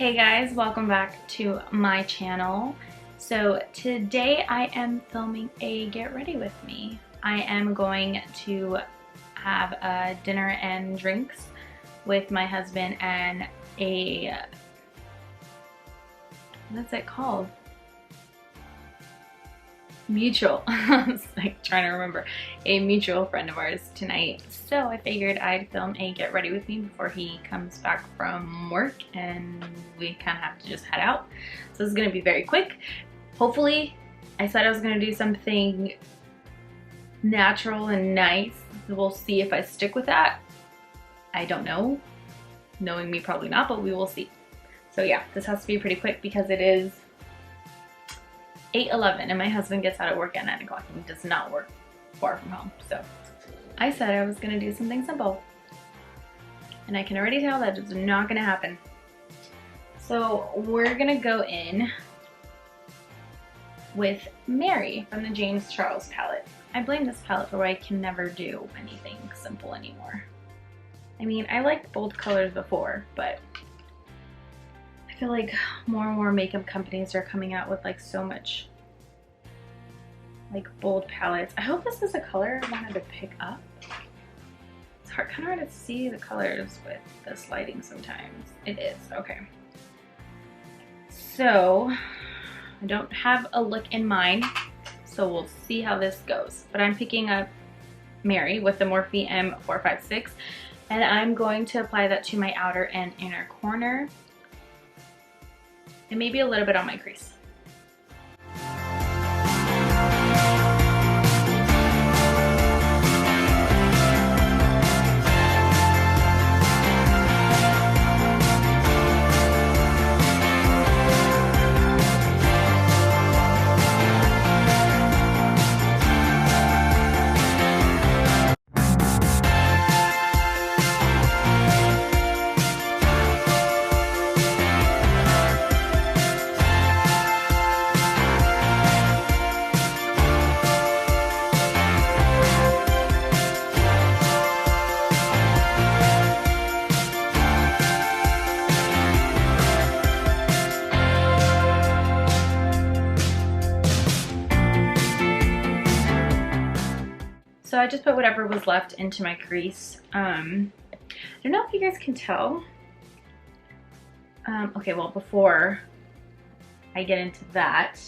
Hey guys, welcome back to my channel. So today I am filming a get ready with me. I am going to have a dinner and drinks with my husband and a, what's it called? Mutual, I was like trying to remember, a mutual friend of ours tonight. So I figured I'd film a get ready with me before he comes back from work and we kind of have to just head out. So this is going to be very quick. Hopefully, I said I was going to do something natural and nice. We'll see if I stick with that. I don't know. Knowing me, probably not, but we will see. So yeah, this has to be pretty quick because it is 8:11 and my husband gets out of work at 9 o'clock and he does not work far from home. So I said I was gonna do something simple and I can already tell that it's not gonna happen. So we're gonna go in with Mary from the James Charles palette. I blame this palette for why I can never do anything simple anymore. I mean, I liked bold colors before, but I feel like more and more makeup companies are coming out with like so much like bold palettes. I hope this is a color I wanted to pick up. It's kind of hard to see the colors with this lighting sometimes. It is, okay. So I don't have a look in mind, so we'll see how this goes. But I'm picking up Mary with the Morphe M456 and I'm going to apply that to my outer and inner corner. And maybe a little bit on my crease. So I just put whatever was left into my crease. I don't know if you guys can tell. Okay, well, before I get into that.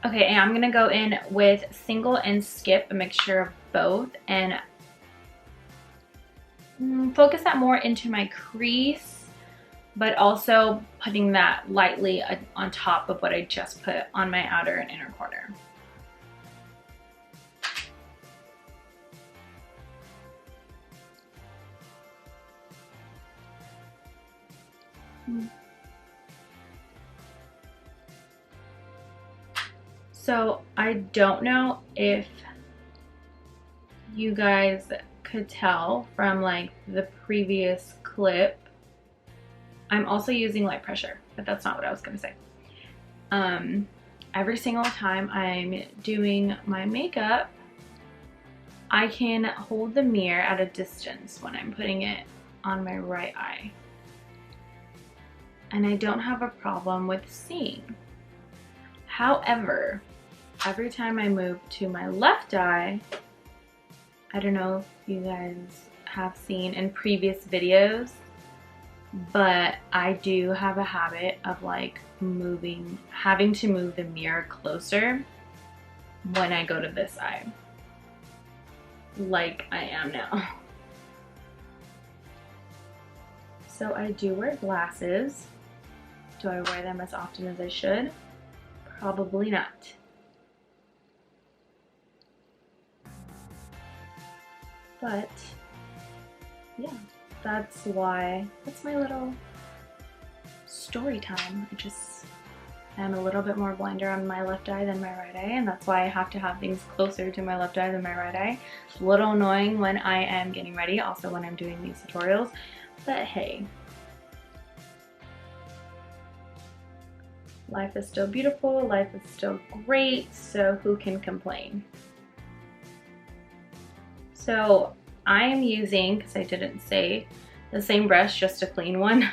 Okay, and I'm gonna go in with Single and Skip, a mixture of both, and focus that more into my crease, but also putting that lightly on top of what I just put on my outer and inner corner. So I don't know if you guys could tell from like the previous clip, I'm also using light pressure, but that's not what I was gonna say. Every single time I'm doing my makeup, I can hold the mirror at a distance when I'm putting it on my right eye. And I don't have a problem with seeing. However, every time I move to my left eye, I don't know if you guys have seen in previous videos, but I do have a habit of like having to move the mirror closer when I go to this eye, like I am now. So I do wear glasses. Do I wear them as often as I should? Probably not. But yeah, that's my little story time. I'm a little bit more blinder on my left eye than my right eye, and that's why I have to have things closer to my left eye than my right eye. It's a little annoying when I am getting ready, also when I'm doing these tutorials, but hey. Life is still beautiful, life is still great, so who can complain? So I am using, because I didn't say, the same brush, just a clean one.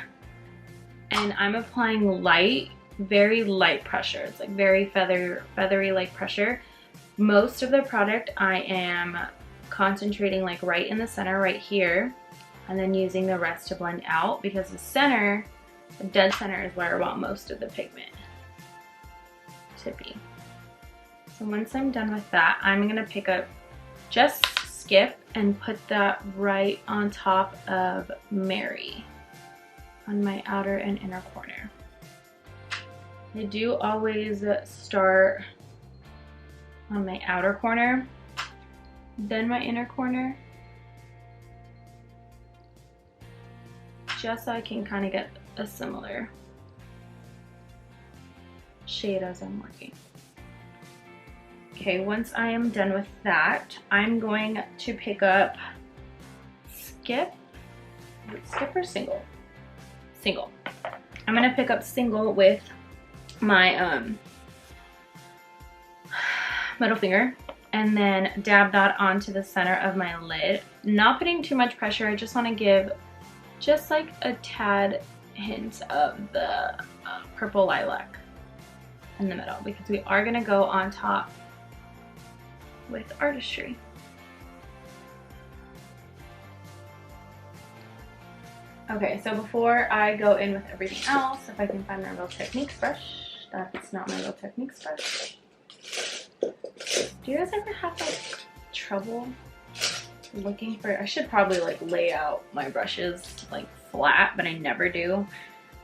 And and I'm applying light, very light pressure. It's like very feathery light pressure. Most of the product I am concentrating like right in the center right here, and then using the rest to blend out, because the center, the dead center, is where I want most of the pigment to be. So once I'm done with that, I'm gonna pick up, just skip and put that right on top of Mary on my outer and inner corner. I do always start on my outer corner, then my inner corner, just so I can kind of get a similar shade as I'm working. Okay, once I am done with that, I'm going to pick up skip. Is it skip or single? Single. I'm gonna pick up single with my middle finger, and then dab that onto the center of my lid. Not putting too much pressure, I just want to give just like a tad hint of the purple lilac in the middle, because we are gonna go on top with artistry. Okay, so before I go in with everything else, if I can find my Real Techniques brush. That's not my Real Techniques brush. Do you guys ever have like trouble looking for, I should probably like lay out my brushes like flat, but I never do.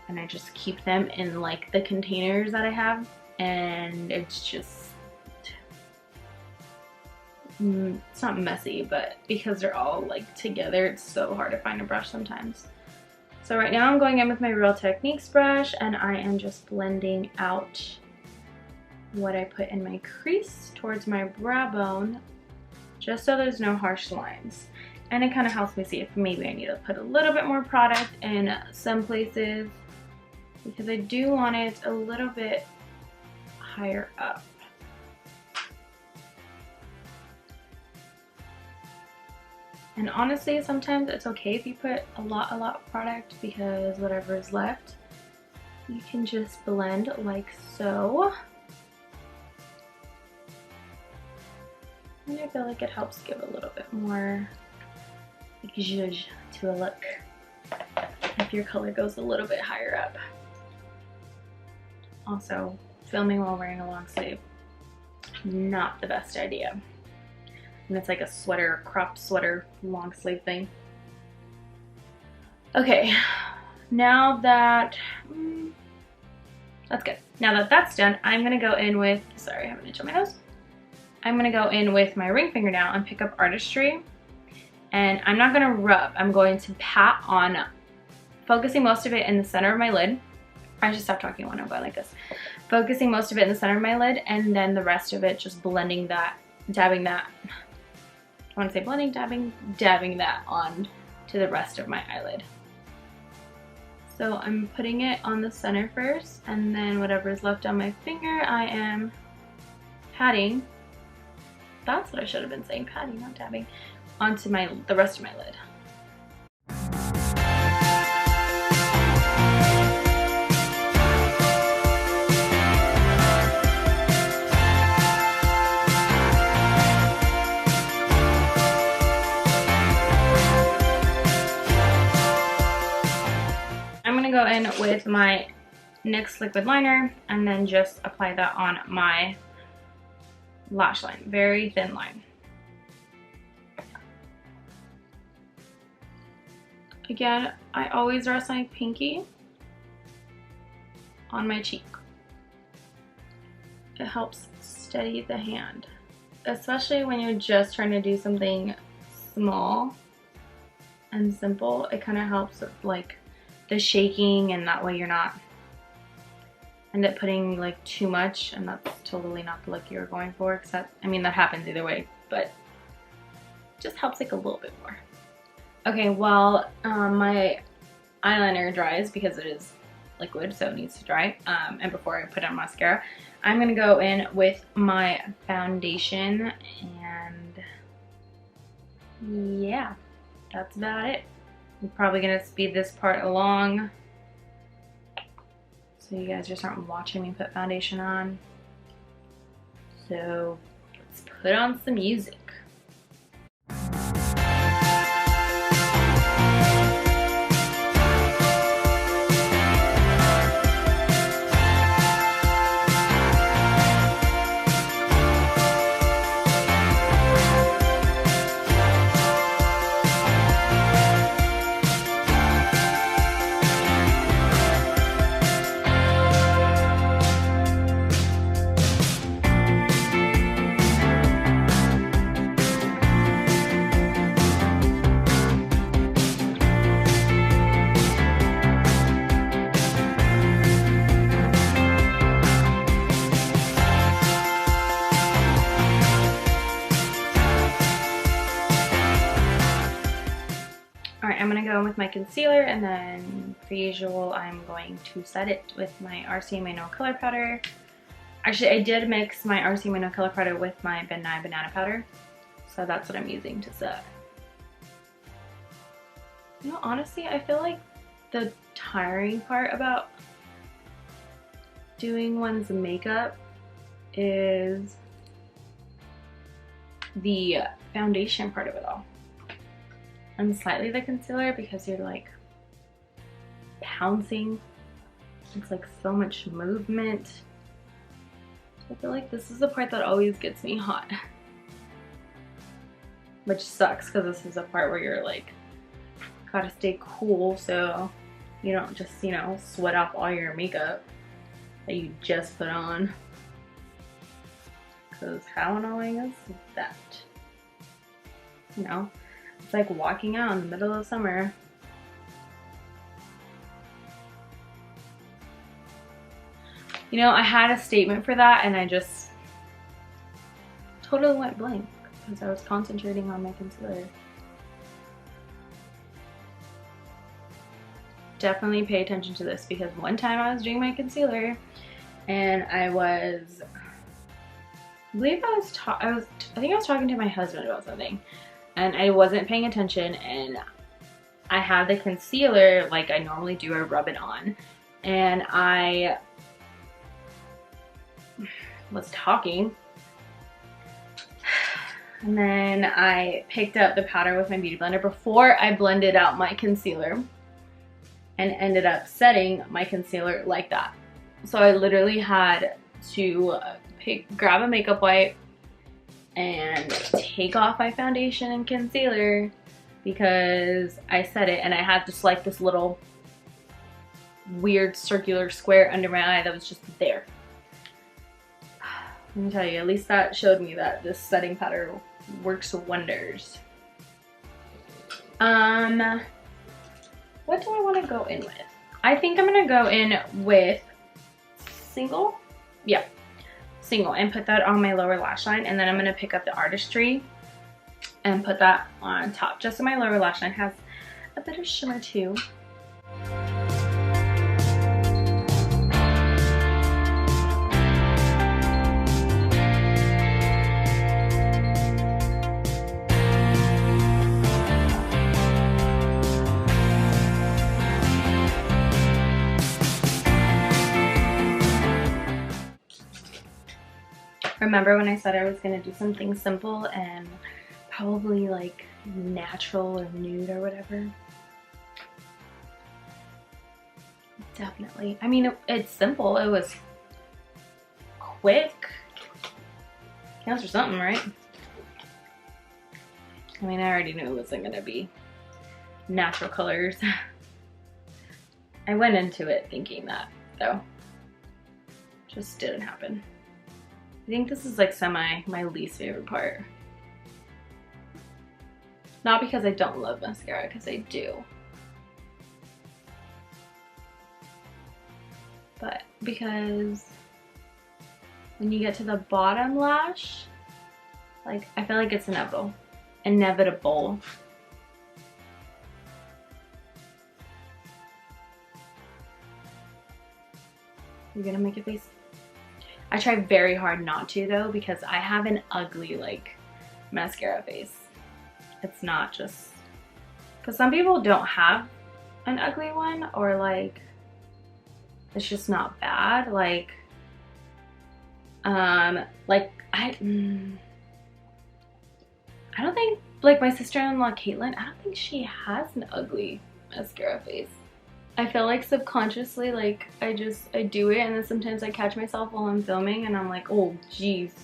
And I just keep them in like the containers that I have, and it's just, it's not messy, but because they're all like together, it's so hard to find a brush sometimes. So right now I'm going in with my Real Techniques brush, and I am just blending out what I put in my crease towards my brow bone, just so there's no harsh lines. And it kind of helps me see if maybe I need to put a little bit more product in some places, because I do want it a little bit higher up. And honestly, sometimes it's okay if you put a lot of product, because whatever is left, you can just blend like so. And I feel like it helps give a little bit more like zhuzh to a look if your color goes a little bit higher up. Also, filming while wearing a long sleeve, not the best idea. And it's like a sweater, crop sweater, long sleeve thing. Okay, now that, that's good. Now that that's done, I'm gonna go in with, sorry, I have an itch on my nose. I'm gonna go in with my ring finger now and pick up artistry. And I'm not gonna rub, I'm going to pat on, focusing most of it in the center of my lid. I should stop talking when I'm going like this. Focusing most of it in the center of my lid, and then the rest of it just blending that, dabbing that. I want to say blending, dabbing that on to the rest of my eyelid. So I'm putting it on the center first, and then whatever is left on my finger, I am patting. That's what I should have been saying, patting, not dabbing, onto the rest of my lid. Go in with my NYX liquid liner and then just apply that on my lash line, very thin line. Again, I always rest my pinky on my cheek. It helps steady the hand, especially when you're just trying to do something small and simple. It kind of helps with like the shaking, and that way you're not end up putting like too much, and that's totally not the look you're going for, except, I mean, that happens either way, but it just helps like a little bit more. Okay, while my eyeliner dries, because it is liquid, so it needs to dry, and before I put on mascara, I'm gonna go in with my foundation, and yeah, that's about it. I'm probably gonna speed this part along so you guys just aren't watching me put foundation on. So let's put on some music. Alright, I'm going to go in with my concealer, and then, per usual, I'm going to set it with my RCMA No Color Powder. Actually, I did mix my RCMA No Color Powder with my Benai Banana Powder, so that's what I'm using to set. You know, honestly, I feel like the tiring part about doing one's makeup is the foundation part of it all. And slightly the concealer, because you're like pouncing. It's like so much movement. I feel like this is the part that always gets me hot. Which sucks, because this is the part where you're like, gotta stay cool so you don't just, you know, sweat off all your makeup that you just put on. Because how annoying is that? You know? It's like walking out in the middle of summer. You know, I had a statement for that and I just totally went blank because I was concentrating on my concealer. Definitely pay attention to this, because one time I was doing my concealer and I think I was talking to my husband about something. And I wasn't paying attention, and I had the concealer like I normally do. I rub it on, and I was talking, and then I picked up the powder with my beauty blender before I blended out my concealer, and ended up setting my concealer like that. So I literally had to grab a makeup wipe and take off my foundation and concealer because I set it, and I had just like this little weird circular square under my eye that was just there. Let me tell you, at least that showed me that this setting powder works wonders. What do I want to go in with? I think I'm gonna go in with Single. Yeah. Single, and put that on my lower lash line, and then I'm going to pick up the Artistry and put that on top, just so my lower lash line has a bit of shimmer too. Remember when I said I was going to do something simple and probably like natural or nude or whatever? Definitely. I mean, it's simple. It was quick. Counts for something, right? I mean, I already knew it wasn't going to be natural colors. I went into it thinking that, though. Just didn't happen. I think this is like my least favorite part. Not because I don't love mascara, because I do. But because when you get to the bottom lash, like, I feel like it's inevitable. Inevitable. You're gonna make a face? I try very hard not to, though, because I have an ugly, like, mascara face. It's not just... Because some people don't have an ugly one, or, like, it's just not bad. Like I don't think, like my sister-in-law Caitlin, I don't think she has an ugly mascara face. I feel like subconsciously, like I do it, and then sometimes I catch myself while I'm filming and I'm like, oh geez,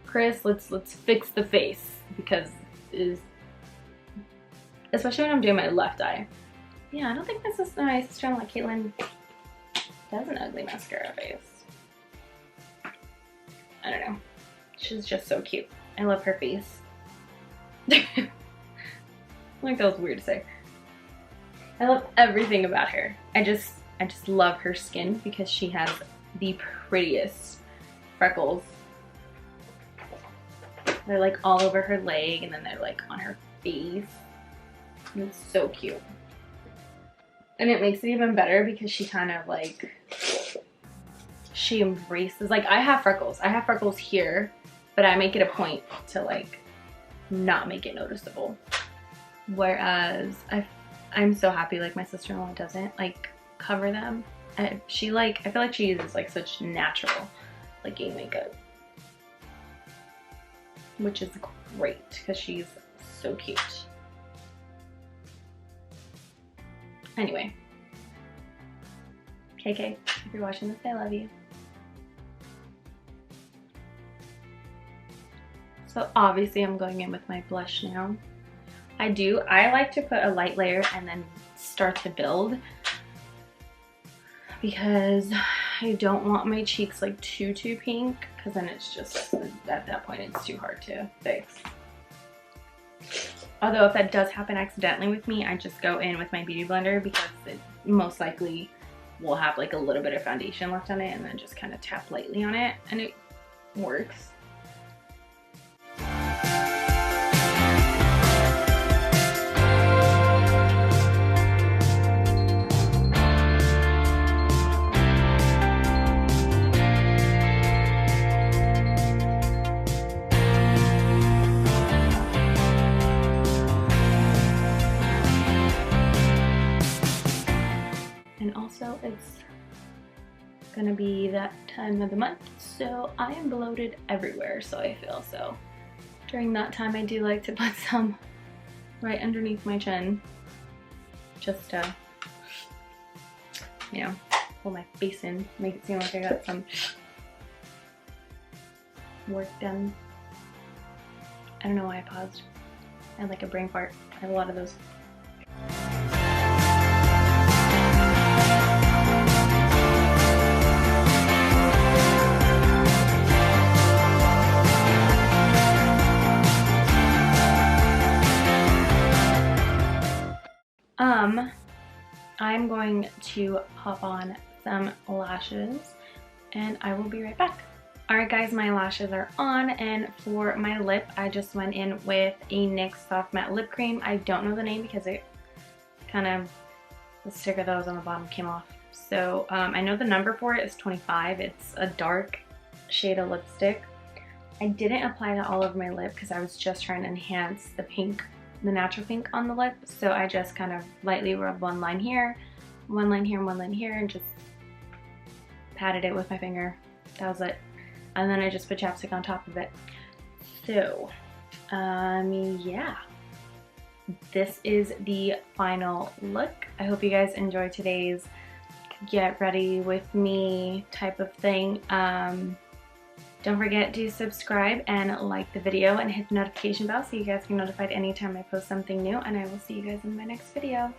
Chris, let's fix the face, because especially when I'm doing my left eye. Yeah, I don't think my sister-in-law Caitlin does an ugly mascara face. I don't know. She's just so cute. I love her face. Like, that was weird to say. I love everything about her. I just love her skin because she has the prettiest freckles. They're like all over her leg, and then they're like on her face. And it's so cute. And it makes it even better because she kind of like, she embraces, like I have freckles. I have freckles here, but I make it a point to like not make it noticeable. Whereas I'm so happy like my sister-in-law doesn't like cover them. I feel like she uses like such natural looking makeup, which is great because she's so cute. Anyway, KK, if you're watching this, I love you. So obviously I'm going in with my blush now. I like to put a light layer and then start to build, because I don't want my cheeks like too pink, because then it's just, at that point it's too hard to fix. Although if that does happen accidentally with me, I just go in with my beauty blender, because it most likely will have like a little bit of foundation left on it, and then just kind of tap lightly on it and it works. And also it's gonna be that time of the month, so I am bloated everywhere, so I feel. So during that time I do like to put some right underneath my chin, just to, you know, pull my face in, make it seem like I got some work done. I don't know why I paused. I had like a brain fart. I have a lot of those. I'm going to pop on some lashes and I will be right back. Alright guys, my lashes are on, and for my lip I just went in with a NYX Soft Matte Lip Cream. I don't know the name because it kind of, the sticker that was on the bottom came off. So I know the number for it is 25. It's a dark shade of lipstick. I didn't apply that all over my lip because I was just trying to enhance the pink, the natural pink on the lip. So I just kind of lightly rubbed one line here, one line here, and one line here, and just patted it with my finger. That was it. And then I just put chapstick on top of it. So, yeah. This is the final look. I hope you guys enjoyed today's get ready with me type of thing. Don't forget to subscribe and like the video and hit the notification bell so you guys can be notified anytime I post something new, and I will see you guys in my next video.